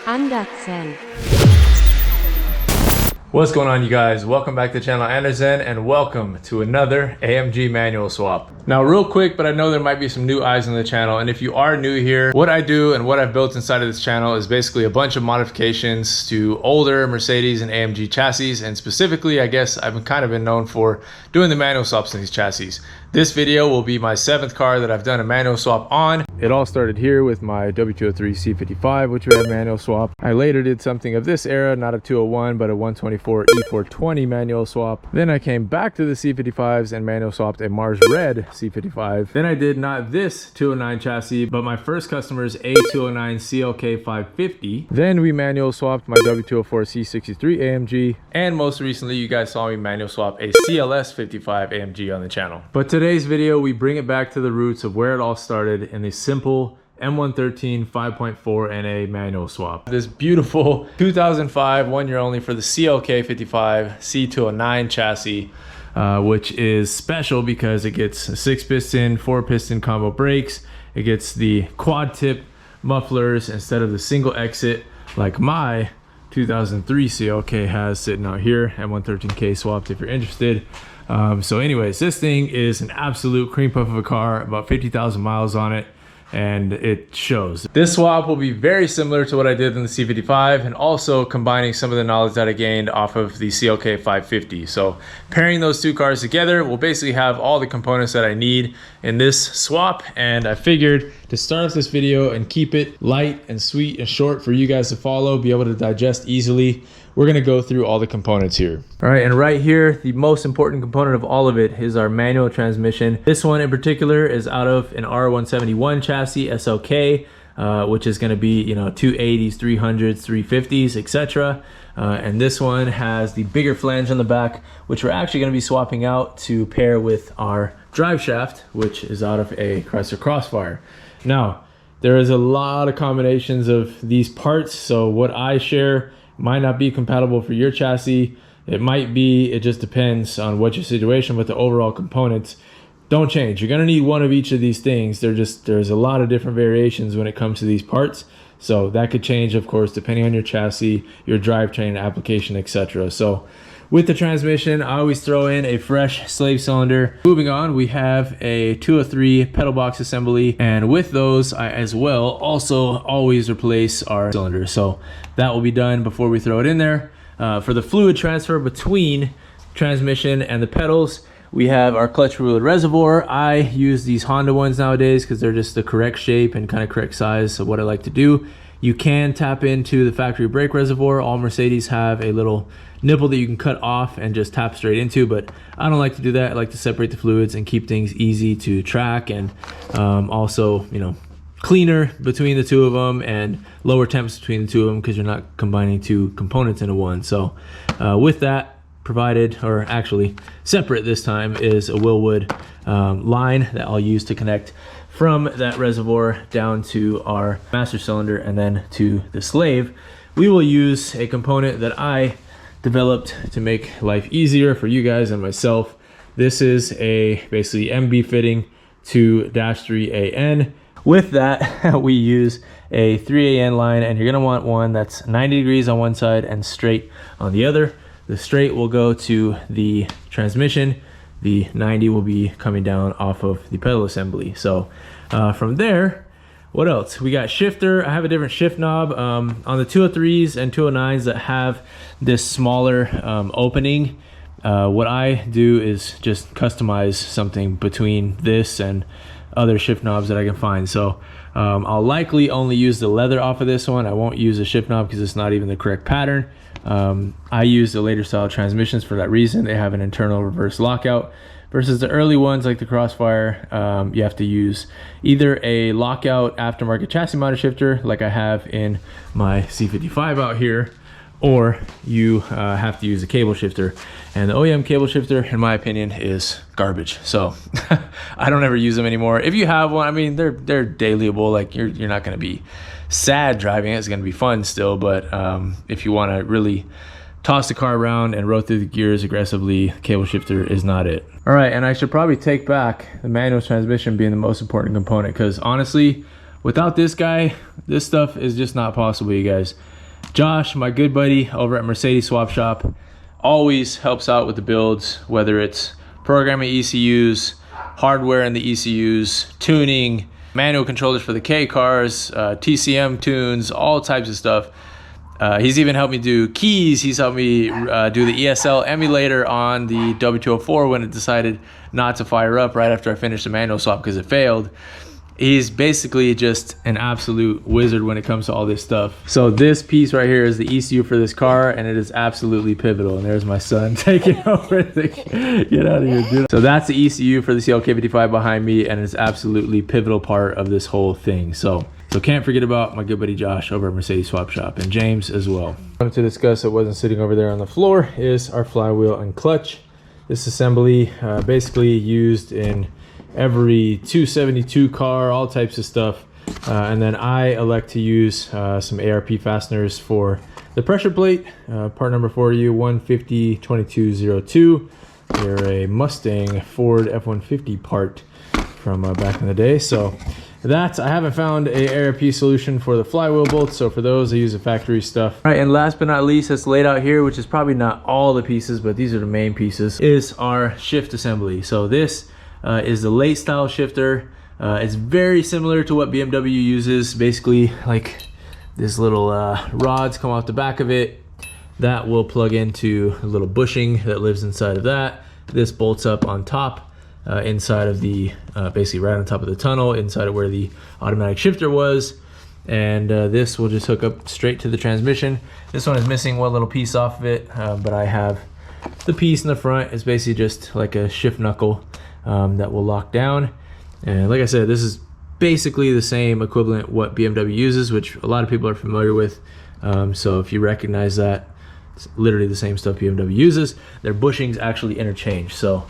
Andersen. What's going on, you guys? Welcome back to the channel Andersen, and welcome to another AMG manual swap. Now real quick, but I know there might be some new eyes on the channel, and if you are new here, what I do and what I've built inside of this channel is basically a bunch of modifications to older Mercedes and AMG chassis, and specifically I guess I've kind of been known for doing the manual swaps in these chassis. This video will be my 7th car that I've done a manual swap on. It all started here with my W203 C55, which we had a manual swap. I later did something of this era, not a 201, but a 124 E420 manual swap. Then I came back to the C55s and manual swapped a Mars Red C55. Then I did not this 209 chassis, but my first customer's A209 CLK55. Then we manual swapped my W204 C63 AMG. And most recently, you guys saw me manual swap a CLS55 AMG on the channel. But today's video, we bring it back to the roots of where it all started in the simple M113 5.4 NA manual swap. This beautiful 2005, 1 year only for the CLK55 C209 chassis, which is special because it gets a 6-piston, 4-piston combo brakes. It gets the quad tip mufflers instead of the single exit like my 2003 CLK has sitting out here. M113K swapped if you're interested. So anyways, this thing is an absolute cream puff of a car, about 50,000 miles on it, and it shows. This swap will be very similar to what I did in the C55, and also combining some of the knowledge that I gained off of the CLK550. So pairing those two cars together, we'll basically have all the components that I need in this swap. And I figured to start off this video and keep it light and sweet and short for you guys to follow, be able to digest easily, we're gonna go through all the components here. All right, and right here, the most important component of all of it is our manual transmission. This one in particular is out of an R171 chassis, SLK, which is gonna be, 280s, 300s, 350s, etc. And this one has the bigger flange on the back, which we're actually gonna be swapping out to pair with our drive shaft, which is out of a Chrysler Crossfire. Now, there is a lot of combinations of these parts, so what I share might not be compatible for your chassis. It might be, it just depends on what your situation, but the overall components don't change. You're gonna need one of each of these things. There's a lot of different variations when it comes to these parts. So that could change, of course, depending on your chassis, your drivetrain application, etc. So with the transmission, I always throw in a fresh slave cylinder. Moving on, we have a 203 pedal box assembly, and with those, I as well also always replace our cylinder. So that will be done before we throw it in there. For the fluid transfer between transmission and the pedals, we have our clutch fluid reservoir. I use these Honda ones nowadays because they're just the correct shape and kind of correct size of what I like to do. You can tap into the factory brake reservoir. All Mercedes have a little nipple that you can cut off and just tap straight into, but I don't like to do that. I like to separate the fluids and keep things easy to track, and also, cleaner between the two of them and lower temps between the two of them because you're not combining two components into one. So with that provided, or actually separate this time, is a Willwood line that I'll use to connect from that reservoir down to our master cylinder and then to the slave. We will use a component that I developed to make life easier for you guys and myself. This is a basically MB fitting to -3AN. With that, we use a 3AN line, and you're gonna want one that's 90 degrees on one side and straight on the other. The straight will go to the transmission. The 90 will be coming down off of the pedal assembly. So from there, what else? We got shifter. I have a different shift knob on the 203s and 209s that have this smaller opening. What I do is just customize something between this and other shift knobs that I can find. So I'll likely only use the leather off of this one. I won't use a shift knob because it's not even the correct pattern. I use the later style transmissions for that reason. They have an internal reverse lockout, versus the early ones like the Crossfire. You have to use either a lockout aftermarket chassis mounted shifter like I have in my C55 out here, or you have to use a cable shifter. And the OEM cable shifter, in my opinion, is garbage. So I don't ever use them anymore. If you have one, I mean, they're dailyable. Like you're not going to be sad driving it. It's going to be fun still. But if you want to really toss the car around and rotate the gears aggressively, cable shifter is not it. All right, and I should probably take back the manual transmission being the most important component, because honestly, without this guy, this stuff is just not possible, you guys. Josh, my good buddy over at Mercedes Swap Shop, always helps out with the builds, whether it's programming ECUs, hardware in the ECUs, tuning, manual controllers for the K cars, TCM tunes, all types of stuff. He's even helped me do keys. He's helped me do the ESL emulator on the W204 when it decided not to fire up right after I finished the manual swap because it failed. He's basically just an absolute wizard when it comes to all this stuff. So this piece right here is the ECU for this car, and it is absolutely pivotal. And there's my son taking over. Get out of here, dude. So that's the ECU for the CLK55 behind me, and it's absolutely pivotal part of this whole thing. So can't forget about my good buddy Josh over at Mercedes Swap Shop, and James as well. What I wanted to discuss that wasn't sitting over there on the floor is our flywheel and clutch. This assembly basically used in every 272 car, all types of stuff. And then I elect to use some ARP fasteners for the pressure plate. Part number for you, 150-2202. They're a Mustang Ford F-150 part from back in the day. So that, I haven't found a ARP solution for the flywheel bolts, so for those I use the factory stuff. All right, and last but not least, that's laid out here, which is probably not all the pieces, but these are the main pieces, is our shift assembly. So this is the late style shifter. It's very similar to what BMW uses. Basically, like this little rods come off the back of it that will plug into a little bushing that lives inside of that. This bolts up on top inside of the basically right on top of the tunnel, inside of where the automatic shifter was, and this will just hook up straight to the transmission. This one is missing one little piece off of it, but I have the piece in the front. It's basically just like a shift knuckle that will lock down. And like I said, this is basically the same equivalent what BMW uses, which a lot of people are familiar with. So if you recognize that, it's literally the same stuff BMW uses. Their bushings actually interchange. So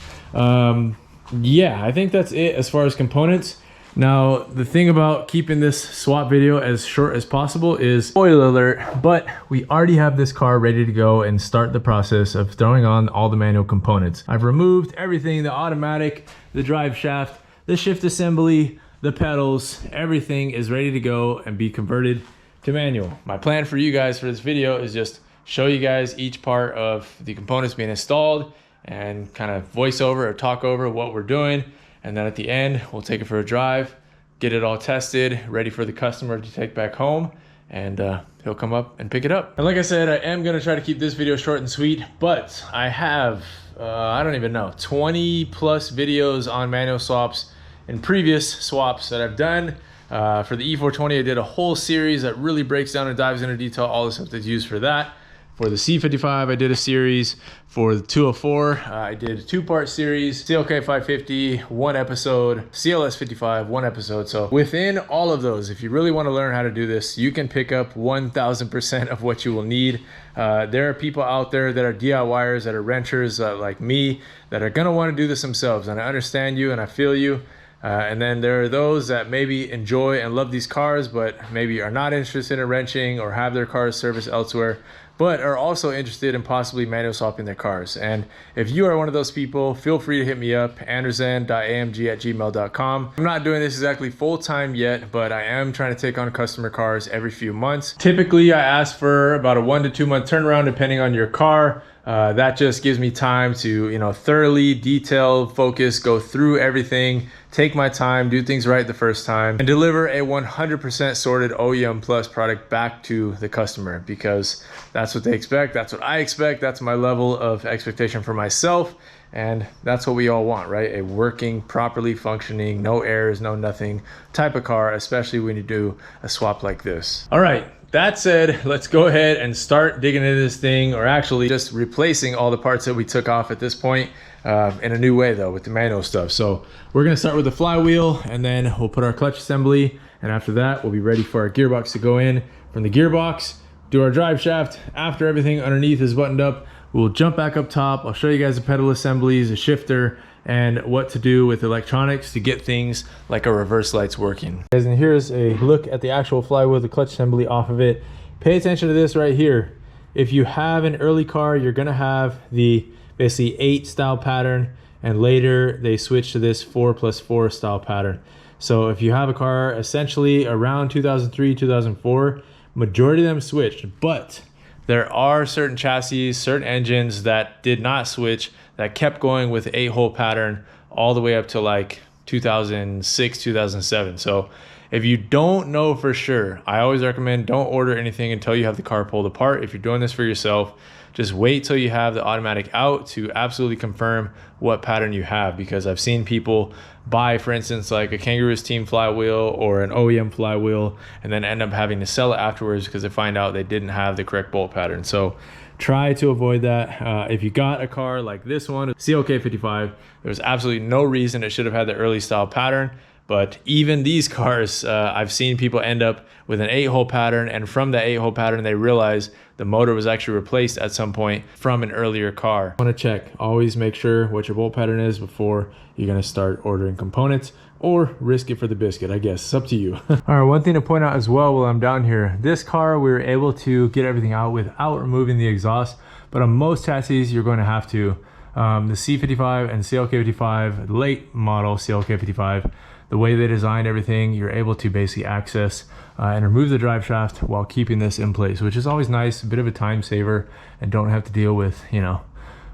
yeah, I think that's it as far as components. Now, the thing about keeping this swap video as short as possible is, spoiler alert, but we already have this car ready to go and start the process of throwing on all the manual components. I've removed everything, the automatic, the drive shaft, the shift assembly, the pedals, everything is ready to go and be converted to manual. My plan for you guys for this video is just show you guys each part of the components being installed and kind of voice over or talk over what we're doing. And then at the end, we'll take it for a drive, get it all tested, ready for the customer to take back home, and he'll come up and pick it up. And like I said, I am gonna try to keep this video short and sweet, but I have, I don't even know, 20 plus videos on manual swaps and previous swaps that I've done. For the E420, I did a whole series that really breaks down and dives into detail all the stuff that's used for that. For the C55, I did a series. For the 204, I did a two-part series. CLK550, one episode. CLS55, one episode. So within all of those, if you really want to learn how to do this, you can pick up 1000% of what you will need. There are people out there that are DIYers, that are wrenchers like me, that are going to want to do this themselves. And I understand you and I feel you. And then there are those that maybe enjoy and love these cars, but maybe are not interested in wrenching or have their cars serviced elsewhere, but are also interested in possibly manual swapping their cars. And if you are one of those people, feel free to hit me up, andersen.amg@gmail.com. I'm not doing this exactly full-time yet, but I am trying to take on customer cars every few months. Typically, I ask for about a 1 to 2 month turnaround depending on your car. That just gives me time to, you know, thoroughly detail, focus, go through everything, take my time, do things right the first time, and deliver a 100% sorted OEM plus product back to the customer, because that's what they expect. That's what I expect. That's my level of expectation for myself. And that's what we all want, right? A working, properly functioning, no errors, no nothing type of car, especially when you do a swap like this. All right. That said, let's go ahead and start digging into this thing, or actually just replacing all the parts that we took off at this point in a new way though, with the manual stuff. So we're gonna start with the flywheel, and then we'll put our clutch assembly. And after that, we'll be ready for our gearbox to go in. From the gearbox, do our drive shaft. After everything underneath is buttoned up, we'll jump back up top. I'll show you guys the pedal assemblies, the shifter, and what to do with electronics to get things like our reverse lights working. And here's a look at the actual flywheel, the clutch assembly off of it. Pay attention to this right here. If you have an early car, you're gonna have the basically 8 style pattern, and later they switch to this 4+4 style pattern. So if you have a car essentially around 2003, 2004, majority of them switched, but there are certain chassis, certain engines that did not switch, that kept going with 8-hole pattern all the way up to like 2006, 2007. So if you don't know for sure, I always recommend don't order anything until you have the car pulled apart. If you're doing this for yourself, just wait till you have the automatic out to absolutely confirm what pattern you have, because I've seen people buy, for instance, like a Kangaroo's Team flywheel or an OEM flywheel and then end up having to sell it afterwards because they find out they didn't have the correct bolt pattern. So try to avoid that. If you got a car like this one, CLK55, there's absolutely no reason it should have had the early style pattern. But even these cars, I've seen people end up with an 8-hole pattern, and from that 8-hole pattern, they realize the motor was actually replaced at some point from an earlier car. Want to check, always make sure what your bolt pattern is before you're going to start ordering components, or risk it for the biscuit, I guess. It's up to you. All right, one thing to point out as well while I'm down here, this car, we were able to get everything out without removing the exhaust, but on most chassis, you're going to have to. The C55 and CLK55, late model CLK55, the way they designed everything, you're able to basically access and remove the drive shaft while keeping this in place, which is always nice, a bit of a time saver, and don't have to deal with, you know,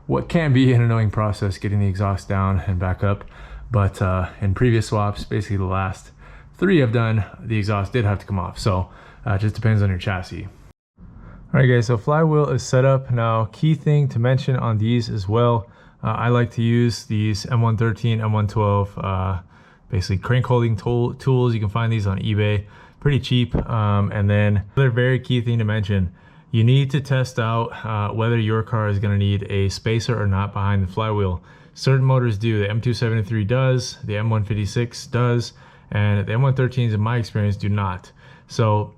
what can be an annoying process getting the exhaust down and back up. But in previous swaps, basically the last 3 I've done, the exhaust did have to come off. So it just depends on your chassis. All right guys, so flywheel is set up. Now, key thing to mention on these as well, I like to use these M113, M112, basically crank holding tools. You can find these on eBay, pretty cheap. And then another very key thing to mention, you need to test out whether your car is gonna need a spacer or not behind the flywheel. Certain motors do, the M273 does, the M156 does, and the M113s in my experience do not. So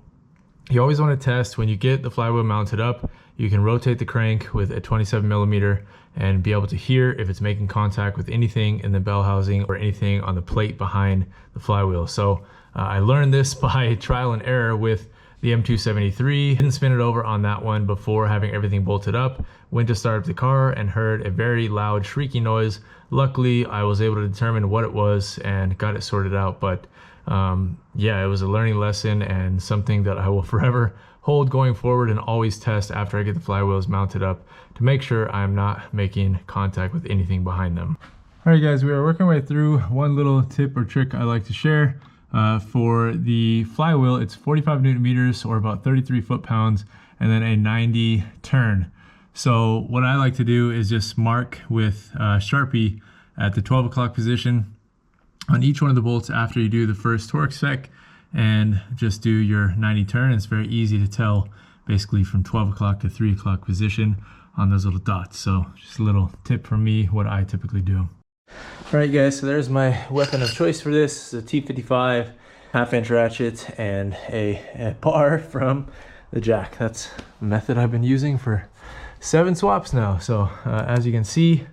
you always wanna test when you get the flywheel mounted up, you can rotate the crank with a 27mm and be able to hear if it's making contact with anything in the bell housing or anything on the plate behind the flywheel. So I learned this by trial and error with the M273. Didn't spin it over on that one before having everything bolted up. Went to start up the car and heard a very loud shrieking noise. Luckily, I was able to determine what it was and got it sorted out. But yeah, it was a learning lesson and something that I will forever hold going forward, and always test after I get the flywheels mounted up to make sure I'm not making contact with anything behind them. All right guys, we are working our way through one little tip or trick I like to share. For the flywheel, it's 45 Newton meters or about 33 foot-pounds, and then a 90 turn. So what I like to do is just mark with Sharpie at the 12 o'clock position on each one of the bolts after you do the first torque spec, and just do your 90 turn. It's very easy to tell basically from 12 o'clock to 3 o'clock position on those little dots. So just a little tip from me, what I typically do. All right guys, so there's my weapon of choice for this. It's a T55 half-inch ratchet and a bar from the jack. That's a method I've been using for 7 swaps now. So as you can see,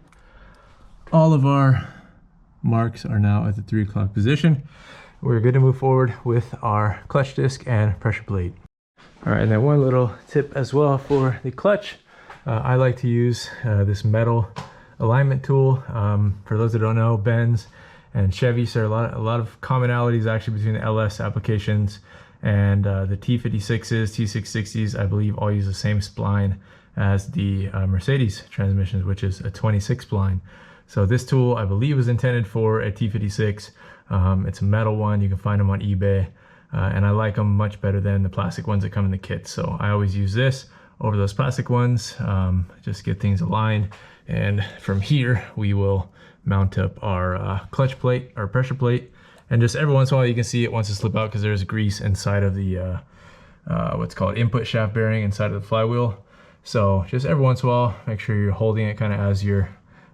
all of our marks are now at the 3 o'clock position. We're good to move forward with our clutch disc and pressure plate. All right, and then one little tip as well for the clutch. I like to use this metal alignment tool. For those that don't know, Benz and Chevy share a lot of commonalities actually between the LS applications and the T56s, T660s, I believe all use the same spline as the Mercedes transmissions, which is a 26 spline. So this tool, I believe, was intended for a T56. It's a metal one. You can find them on eBay. And I like them much better than the plastic ones that come in the kit. So I always use this over those plastic ones, just get things aligned. And from here, we will mount up our clutch plate, our pressure plate. And just every once in a while, you can see it wants to slip out because there's grease inside of the, what's called input shaft bearing inside of the flywheel. So just every once in a while, make sure you're holding it kind of as you're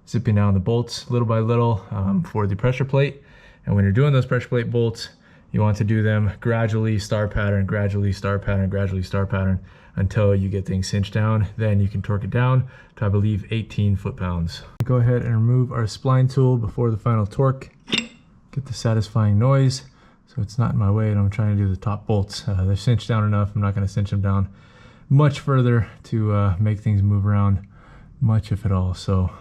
zipping down the bolts little by little for the pressure plate. And when you're doing those pressure plate bolts, you want to do them gradually, star pattern, gradually, star pattern, gradually, star pattern, until you get things cinched down. Then you can torque it down to, I believe, 18 foot-pounds. Go ahead and remove our spline tool before the final torque. Get the satisfying noise so it's not in my way, and I'm trying to do the top bolts. They're cinched down enough. I'm not going to cinch them down much further to make things move around much, if at all. So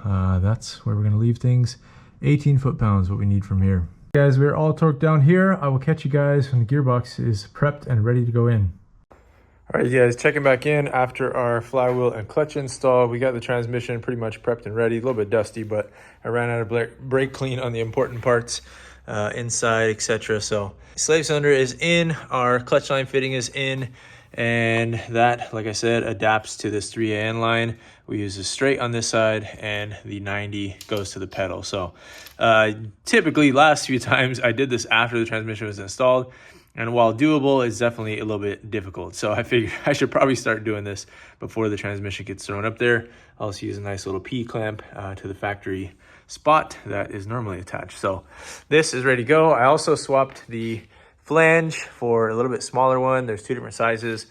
that's where we're going to leave things. 18 foot-pounds, what we need from here. Guys, we're all torqued down here. I will catch you guys when the gearbox is prepped and ready to go in. All right, guys, checking back in after our flywheel and clutch install. We got the transmission pretty much prepped and ready. A little bit dusty, but I ran out of brake clean on the important parts, inside, etc. So slave cylinder is in, our clutch line fitting is in, and that, like I said, adapts to this 3AN line. We use the straight on this side, and the 90 goes to the pedal. So typically, last few times I did this after the transmission was installed. And while doable, it's definitely a little bit difficult. So I figured I should probably start doing this before the transmission gets thrown up there. I'll also use a nice little P-clamp to the factory spot that is normally attached. So this is ready to go. I also swapped the flange for a little bit smaller one. There's two different sizes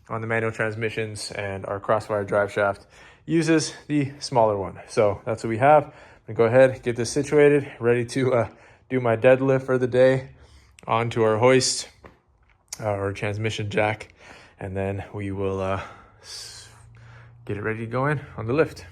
on the manual transmissions, and our crossfire drive shaft uses the smaller one. So that's what we have. I'm gonna go ahead, get this situated, ready to do my deadlift for the day onto our hoist. Our transmission jack, and then we will get it ready to go in on the lift.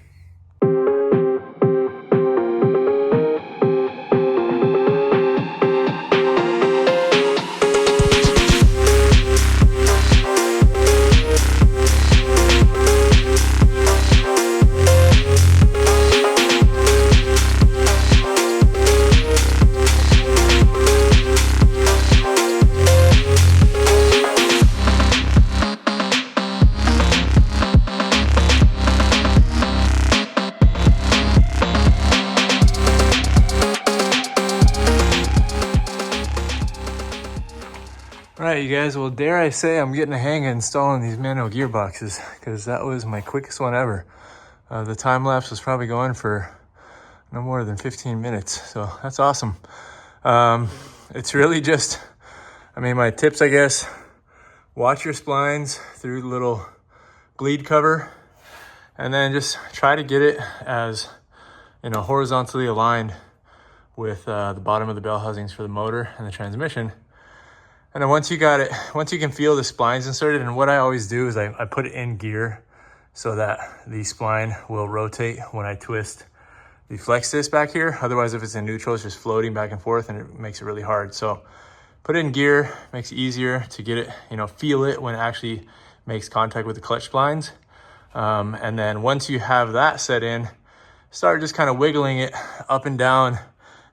All right, you guys, well, dare I say I'm getting a hang of installing these manual gearboxes, because that was my quickest one ever. The time lapse was probably going for no more than 15 minutes, so that's awesome. It's really just, I mean, my tips, I guess, watch your splines through the little bleed cover, and then just try to get it as, you know, horizontally aligned with the bottom of the bell housings for the motor and the transmission. And then once you got it, once you can feel the splines inserted, and what I always do is I put it in gear so that the spline will rotate when I twist the flex disc back here. Otherwise, if it's in neutral, it's just floating back and forth, and it makes it really hard. So put it in gear, makes it easier to get it, you know, feel it when it actually makes contact with the clutch splines. And then once you have that set in, start just kind of wiggling it up and down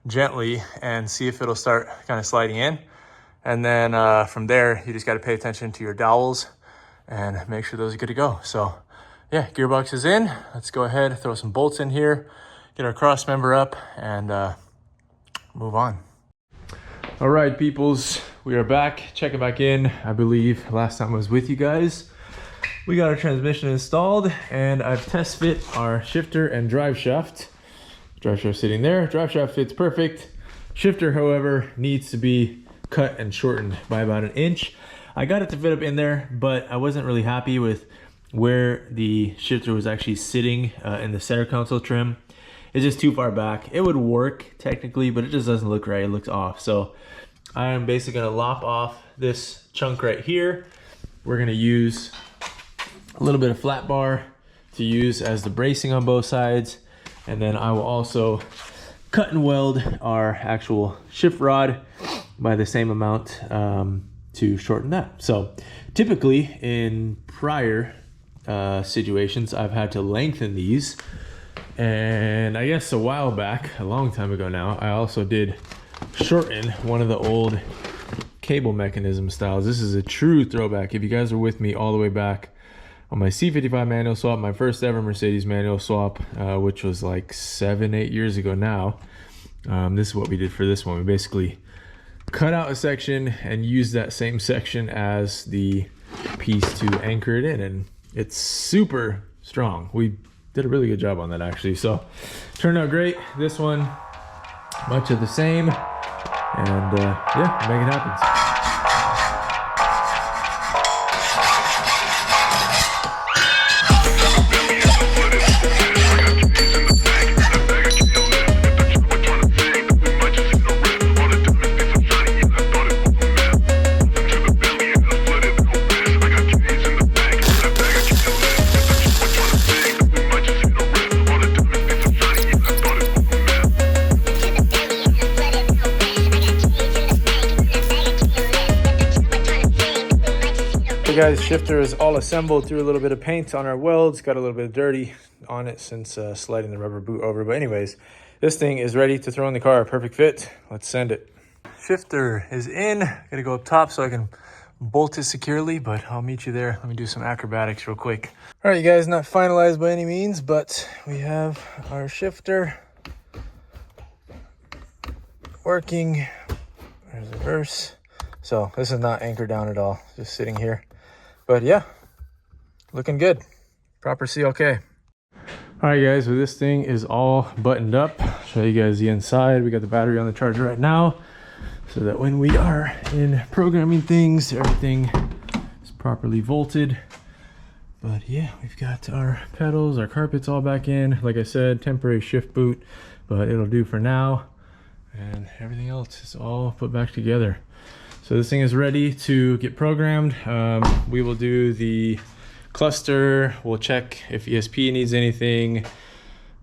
gently and see if it'll start kind of sliding in. And then from there, you just got to pay attention to your dowels and make sure those are good to go. So yeah, gearbox is in. Let's go ahead, throw some bolts in here, get our cross member up, and move on. All right, peoples, we are back, checking back in. I believe last time I was with you guys. We got our transmission installed, and I've test fit our shifter and drive shaft. Drive shaft sitting there. Drive shaft fits perfect. Shifter, however, needs to be cut and shortened by about 1 inch. I got it to fit up in there, but I wasn't really happy with where the shifter was actually sitting in the center console trim. It's just too far back. It would work technically, but it just doesn't look right. It looks off. So I'm basically gonna lop off this chunk right here. We're gonna use a little bit of flat bar to use as the bracing on both sides. And then I will also cut and weld our actual shift rod by the same amount to shorten that. So typically in prior situations, I've had to lengthen these. And I guess a while back, a long time ago now, I also did shorten one of the old cable mechanism styles. This is a true throwback. If you guys are with me all the way back on my C55 manual swap, my first ever Mercedes manual swap, which was like 7-8 years ago now. This is what we did for this one. We basically cut out a section and use that same section as the piece to anchor it in, and it's super strong. We did a really good job on that actually, so turned out great. This one, much of the same, and yeah, make it happen. guys, shifter is all assembled. Threw a little bit of paint on our welds, got a little bit of dirty on it since sliding the rubber boot over. But anyways, this thing is ready to throw in the car. Perfect fit. Let's send it. Shifter is in. Gotta go up top so I can bolt it securely, but I'll meet you there. Let me do some acrobatics real quick. All right, you guys, not finalized by any means, but we have our shifter working. There's the reverse. So this is not anchored down at all, just sitting here. But yeah, looking good. Proper CLK. All right, guys, so this thing is all buttoned up. I'll show you guys the inside. We got the battery on the charger right now, so that when we are in programming things, everything is properly volted. But yeah, we've got our pedals, our carpets all back in. Like I said, temporary shift boot, but it'll do for now. And everything else is all put back together. So this thing is ready to get programmed. We will do the cluster. We'll check if ESP needs anything.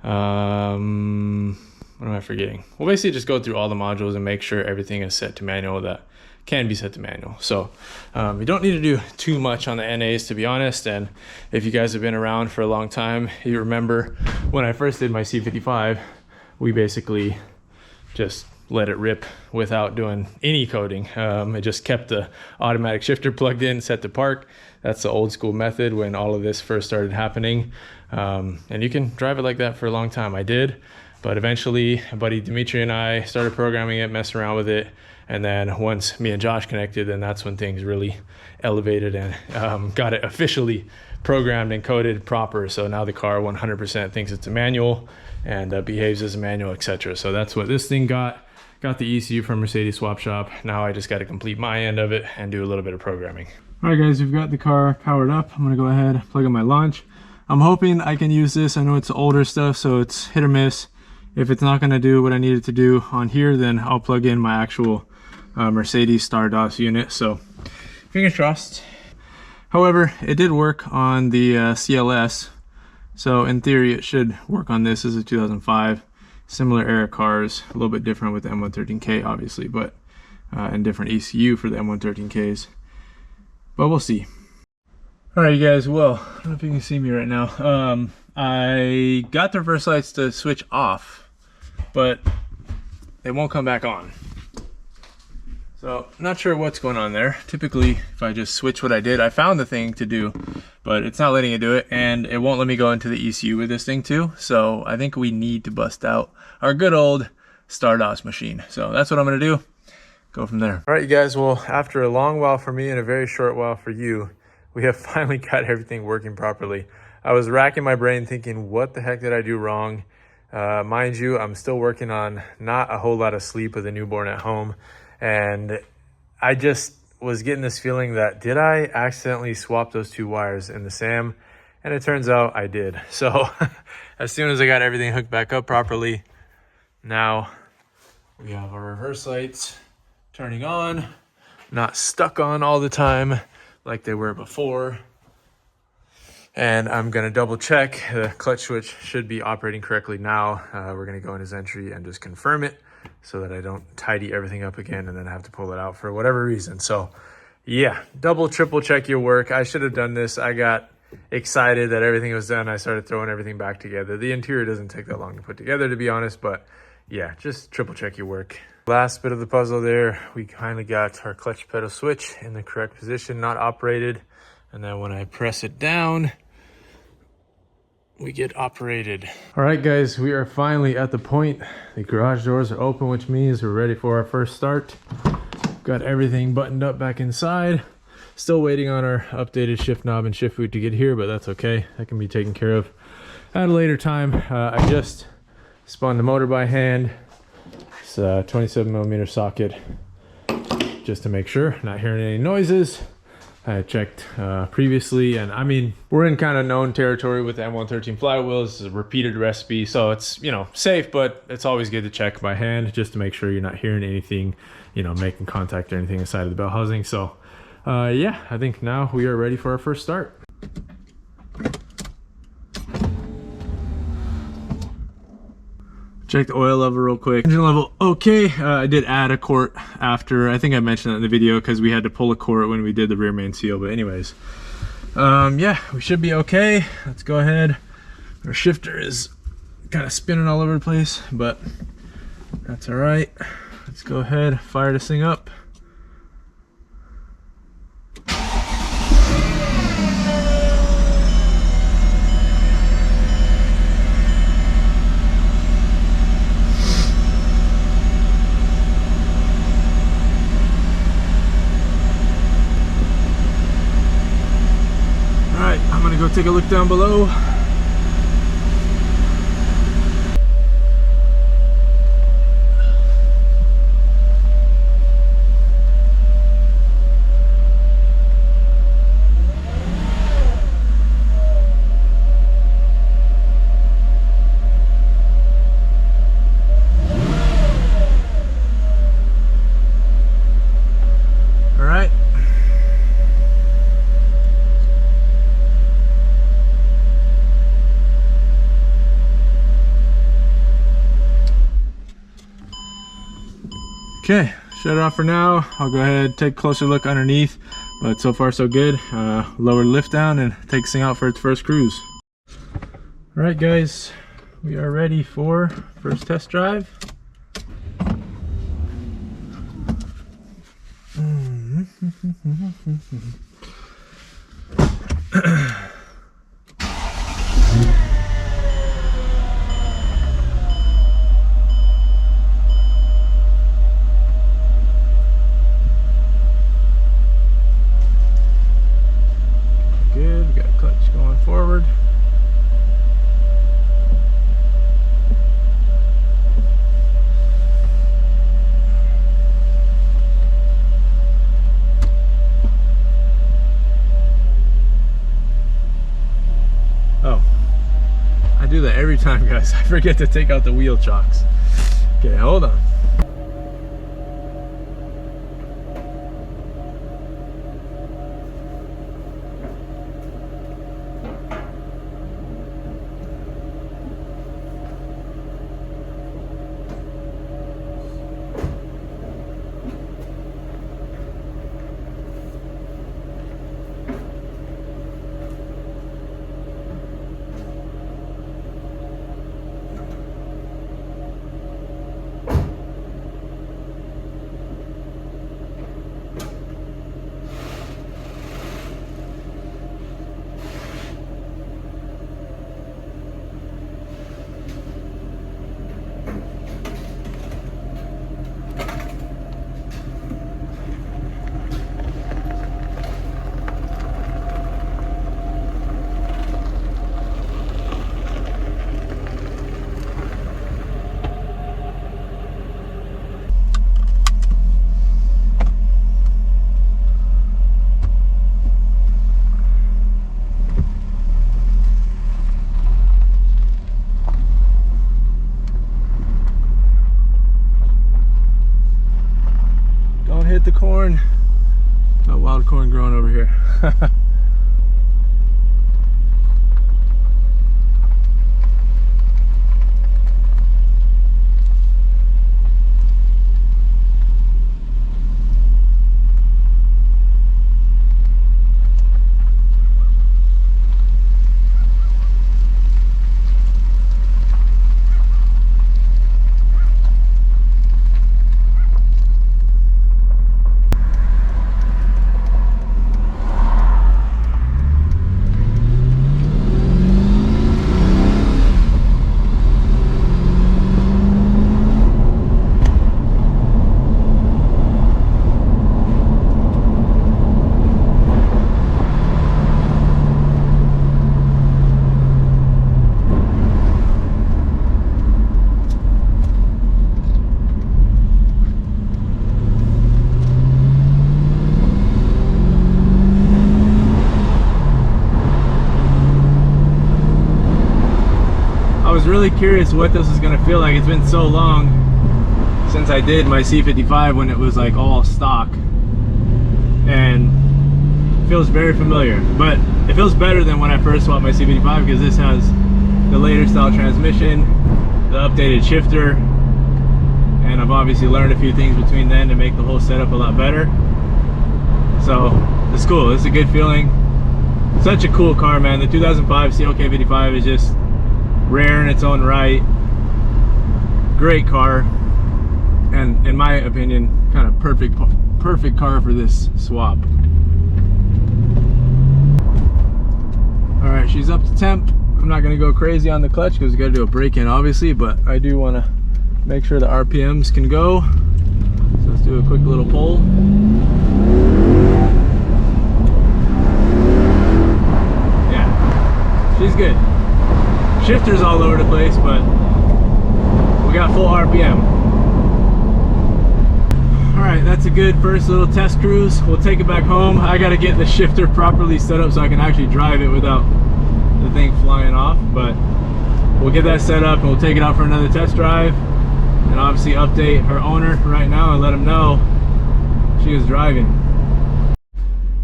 What am I forgetting? We'll basically just go through all the modules and make sure everything is set to manual that can be set to manual. So we don't need to do too much on the NAs, to be honest. And if you guys have been around for a long time, you remember when I first did my C55, we basically just let it rip without doing any coding. It just kept the automatic shifter plugged in, set to park. That's the old school method when all of this first started happening. And you can drive it like that for a long time. I did, but eventually buddy Dimitri and I started programming it, messing around with it. And then once me and Josh connected, then that's when things really elevated and got it officially programmed and coded proper. So now the car 100% thinks it's a manual and behaves as a manual, etc. So that's what this thing got. Got the ECU from Mercedes Swap Shop. Now I just got to complete my end of it and do a little bit of programming. All right, guys, we've got the car powered up. I'm gonna go ahead, plug in my launch. I'm hoping I can use this. I know it's older stuff, so it's hit or miss. If it's not gonna do what I need it to do on here, then I'll plug in my actual Mercedes Stardust unit. So fingers crossed. However, it did work on the CLS. So in theory, it should work on this. This is a 2005. Similar era cars, a little bit different with the M113K, obviously, but and different ECU for the M113Ks. But we'll see. All right, you guys. Well, I don't know if you can see me right now. I got the reverse lights to switch off, but they won't come back on. So not sure what's going on there. Typically, if I just switch what I did, I found the thing to do, but it's not letting it do it, and it won't let me go into the ECU with this thing too. So I think we need to bust out our good old Stardust machine. So that's what I'm gonna do. Go from there. All right, you guys. Well, after a long while for me and a very short while for you, we have finally got everything working properly. I was racking my brain thinking, what the heck did I do wrong? Mind you, I'm still working on not a whole lot of sleep with a newborn at home. And I just was getting this feeling that, did I accidentally swap those two wires in the SAM? And it turns out I did. So as soon as I got everything hooked back up properly, now we have our reverse lights turning on, not stuck on all the time like they were before. And I'm gonna double check. The clutch switch should be operating correctly now. We're gonna go into Zentry and just confirm it, so that I don't tidy everything up again and then have to pull it out for whatever reason. So yeah, double, triple check your work. I should have done this. I got excited that everything was done. I started throwing everything back together. The interior doesn't take that long to put together, to be honest, but yeah, just triple check your work. Last bit of the puzzle there, we finally got our clutch pedal switch in the correct position, not operated. And then when I press it down, we get operated. All right, guys, we are finally at the point. The garage doors are open, which means we're ready for our first start. Got everything buttoned up back inside. Still waiting on our updated shift knob and shift boot to get here, but that's okay. That can be taken care of at a later time. I just spun the motor by hand. It's a 27mm socket, just to make sure, not hearing any noises. I checked previously, and I mean, we're in kind of known territory with the M113 flywheels. It's a repeated recipe, so it's, you know, safe, but it's always good to check by hand just to make sure you're not hearing anything, you know, making contact or anything inside of the bell housing. So yeah, I think now we are ready for our first start. Check the oil level real quick. Engine level okay. I did add a quart after. I think I mentioned that in the video because we had to pull a quart when we did the rear main seal. But anyways, Yeah, we should be okay. Let's go ahead. Our shifter is kind of spinning all over the place, but that's all right. Let's go ahead, fire this thing up. Alright, I'm gonna go take a look down below. Alright. Okay, shut it off for now. I'll go ahead and take a closer look underneath, but so far so good. Lower the lift down and take this thing out for its first cruise. All right guys, we are ready for first test drive. Good, we got a clutch going forward. Oh, I do that every time, guys. I forget to take out the wheel chocks. Okay, hold on. Hit the corn. Got wild corn growing over here. Really curious what this is gonna feel like. It's been so long since I did my C55 when it was like all stock, and it feels very familiar, but it feels better than when I first swapped my C55 because this has the later style transmission, the updated shifter, and I've obviously learned a few things between then to make the whole setup a lot better. So it's cool. It's a good feeling. Such a cool car, man. The 2005 CLK55 is just rare in its own right. Great car, and in my opinion, kind of perfect car for this swap. All right, she's up to temp. I'm not gonna go crazy on the clutch because we gotta do a break-in, obviously, but I do want to make sure the RPMs can go. So let's do a quick little pull. Yeah, she's good. Shifter's all over the place, but we got full RPM. All right, that's a good first little test cruise. We'll take it back home. I got to get the shifter properly set up so I can actually drive it without the thing flying off, but we'll get that set up and we'll take it out for another test drive, and obviously update her owner right now and let him know she is driving.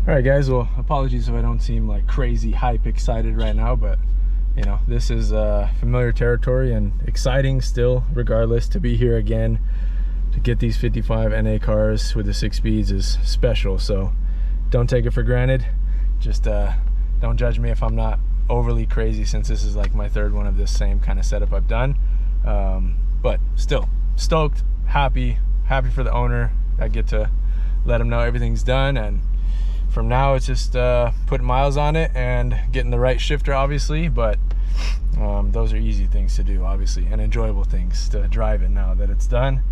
All right, guys, well, apologies if I don't seem like crazy hype excited right now, but you know, this is familiar territory and exciting still, regardless. To be here again to get these 55 NA cars with the 6 speeds is special, so don't take it for granted. Just don't judge me if I'm not overly crazy, since this is like my third one of this same kind of setup I've done, but still stoked, happy for the owner. I get to let him know everything's done, and from now it's just putting miles on it and getting the right shifter, obviously, but those are easy things to do, obviously, and enjoyable things to drive it now that it's done.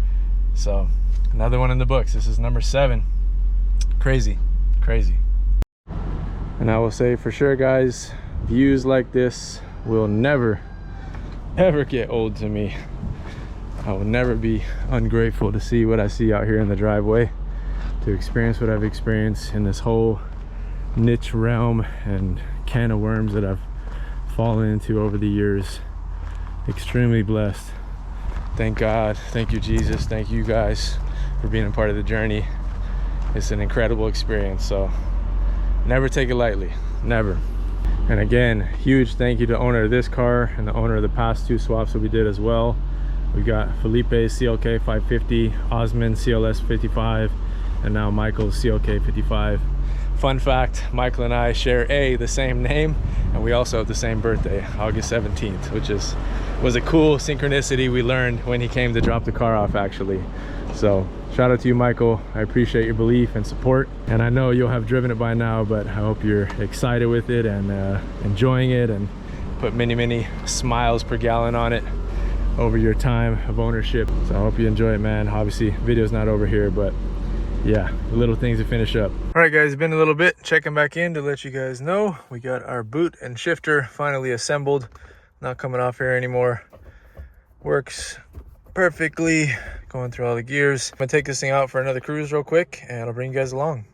So another one in the books. This is number 7. Crazy. And I will say for sure, guys, views like this will never ever get old to me. I will never be ungrateful to see what I see out here in the driveway, to experience what I've experienced in this whole niche realm and can of worms that I've fallen into over the years. Extremely blessed. Thank God, thank you Jesus, thank you guys for being a part of the journey. It's an incredible experience, so never take it lightly, never. And again, huge thank you to the owner of this car and the owner of the past 2 swaps that we did as well. We got Felipe's CLK550, Osman CLS55, and now Michael's CLK55. Fun fact, Michael and I share the same name, and we also have the same birthday, August 17th, which was a cool synchronicity we learned when he came to drop the car off, actually. So shout out to you, Michael. I appreciate your belief and support, and I know you'll have driven it by now, but I hope you're excited with it and enjoying it, and put many smiles per gallon on it over your time of ownership. So I hope you enjoy it, man. Obviously video's not over here, but yeah, the little things to finish up. All right, guys, it's been a little bit. Checking back in to let you guys know we got our boot and shifter finally assembled. Not coming off here anymore. Works perfectly. Going through all the gears. I'm gonna take this thing out for another cruise real quick, and I'll bring you guys along.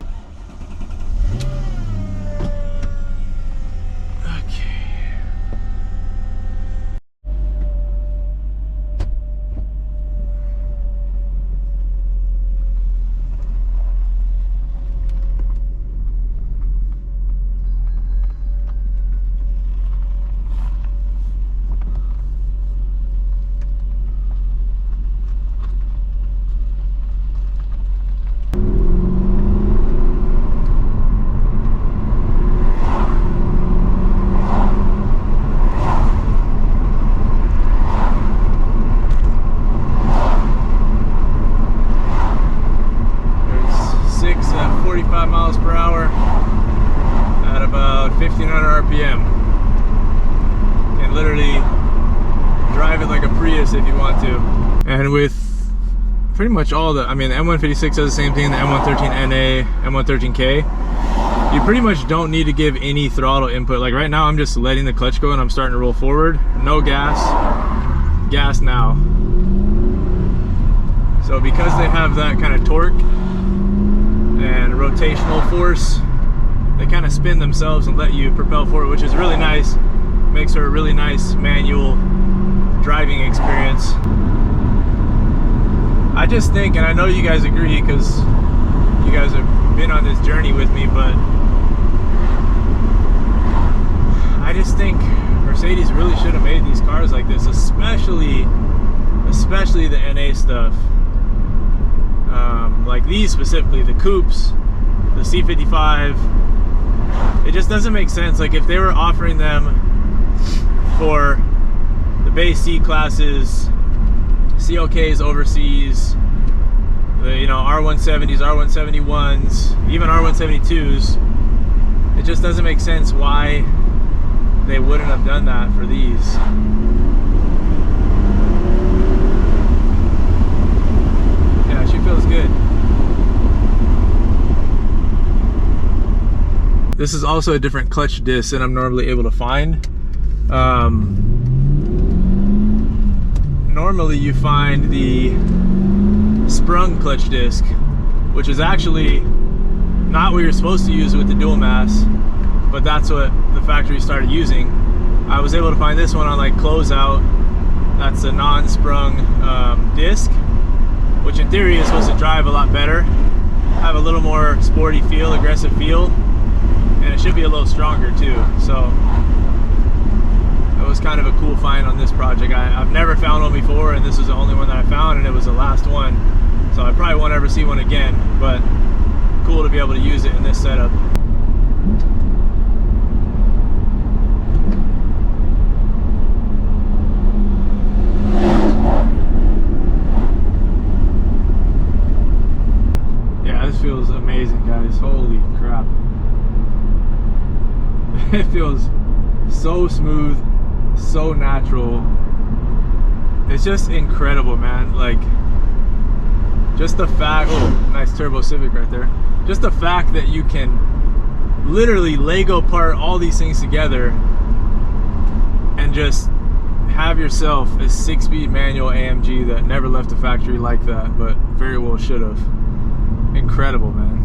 If you want to. And with pretty much all the, I mean, the M156 does the same thing, the M113NA, M113K. You pretty much don't need to give any throttle input. Like right now, I'm just letting the clutch go and I'm starting to roll forward. No gas now. So because they have that kind of torque and rotational force, they kind of spin themselves and let you propel forward, which is really nice. Makes for a really nice manual driving experience. I just think, and I know you guys agree because you guys have been on this journey with me, but I just think Mercedes really should have made these cars like this, especially the NA stuff. Like these specifically, the coupes, the C55, it just doesn't make sense. Like if they were offering them for the base C classes, CLKs overseas, the, you know, R170s, R171s, even R172s, it just doesn't make sense why they wouldn't have done that for these. Yeah, she feels good. This is also a different clutch disc than I'm normally able to find. Normally you find the sprung clutch disc, which is actually not what you're supposed to use with the dual mass, but that's what the factory started using. I was able to find this one on like closeout. That's a non-sprung disc, which in theory is supposed to drive a lot better, have a little more sporty feel, aggressive feel, and it should be a little stronger too. So it was kind of a cool find on this project. I've never found one before, and this was the only one that I found, and it was the last one. So I probably won't ever see one again, but cool to be able to use it in this setup. Yeah, this feels amazing, guys. Holy crap. It feels so smooth, so natural. It's just incredible, man. Like, just the fact, oh, nice turbo Civic right there. Just the fact that you can literally Lego part all these things together and just have yourself a 6-speed manual AMG that never left the factory like that, but very well should have. Incredible, man.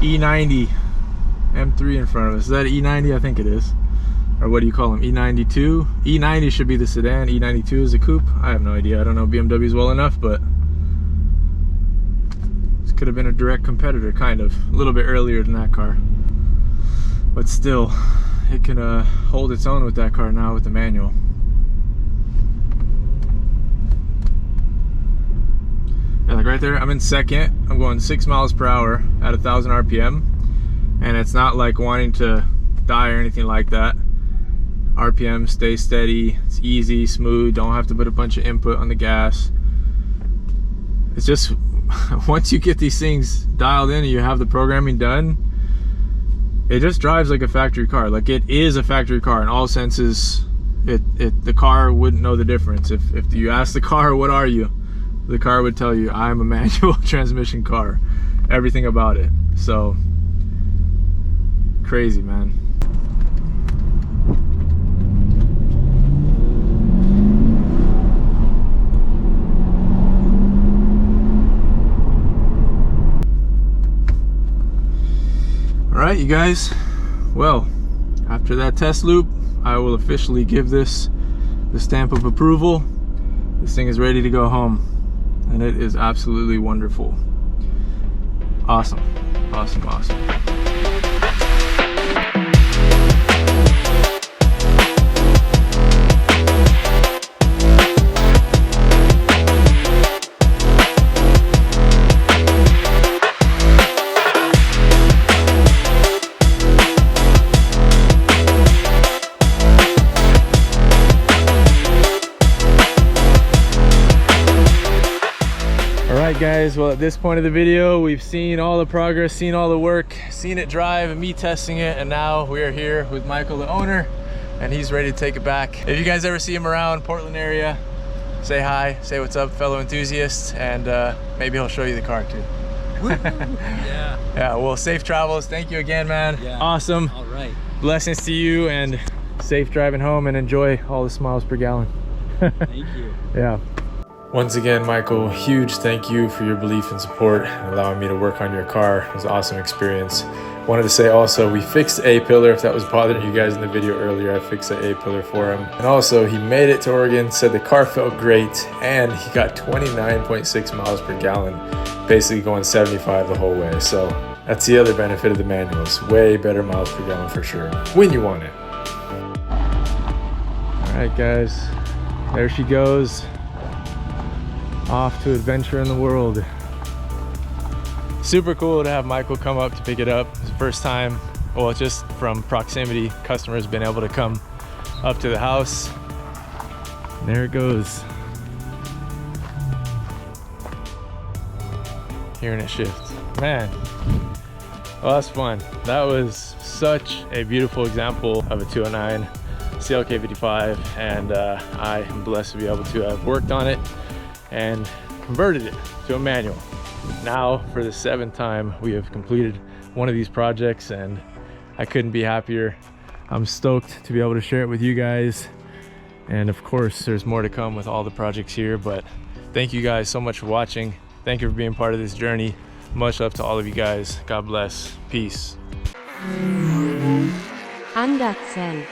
E90 M3 in front of us. Is that E90? I think it is. Or what do you call them? E92? E90 should be the sedan. E92 is a coupe. I have no idea. I don't know BMWs well enough, but this could have been a direct competitor, kind of. A little bit earlier than that car. But still, it can hold its own with that car now with the manual. Yeah, like right there, I'm in second. I'm going 6 miles per hour at 1,000 RPM. And it's not like wanting to die or anything like that. RPM stay steady, it's easy, smooth, don't have to put a bunch of input on the gas. It's just, once you get these things dialed in and you have the programming done, it just drives like a factory car. Like, it is a factory car in all senses. The car wouldn't know the difference. If you ask the car, what are you? The car would tell you, I'm a manual transmission car. Everything about it. So, crazy, man. Alright, you guys. Well, after that test loop, I will officially give this the stamp of approval. This thing is ready to go home. And it is absolutely wonderful. Awesome, awesome, awesome. Alright guys, well at this point of the video we've seen all the progress, seen all the work, seen it drive and me testing it, and now we are here with Michael, the owner, and he's ready to take it back. If you guys ever see him around Portland area, say hi, say what's up, fellow enthusiasts, and maybe he'll show you the car too. Yeah. Yeah, well, safe travels. Thank you again, man. Yeah. Awesome. All right. Blessings to you, and safe driving home, and enjoy all the miles per gallon. Thank you. Yeah. Once again, Michael, huge thank you for your belief and support and allowing me to work on your car. It was an awesome experience. Wanted to say also, we fixed the A-pillar. If that was bothering you guys in the video earlier, I fixed the A-pillar for him. And also, he made it to Oregon, said the car felt great, and he got 29.6 miles per gallon, basically going 75 the whole way. So that's the other benefit of the manuals. Way better miles per gallon for sure, when you want it. All right, guys, there she goes. Off to adventure in the world. Super cool to have Michael come up to pick it up. It's the first time, well, just from proximity, customers been able to come up to the house. And there it goes. Hearing it shift. Man, well, that's fun. That was such a beautiful example of a 209 CLK55, and I am blessed to be able to have worked on it and converted it to a manual. Now, for the 7th time, we have completed one of these projects, and I couldn't be happier. I'm stoked to be able to share it with you guys. And of course, there's more to come with all the projects here, but thank you guys so much for watching. Thank you for being part of this journey. Much love to all of you guys. God bless. Peace. Andersen.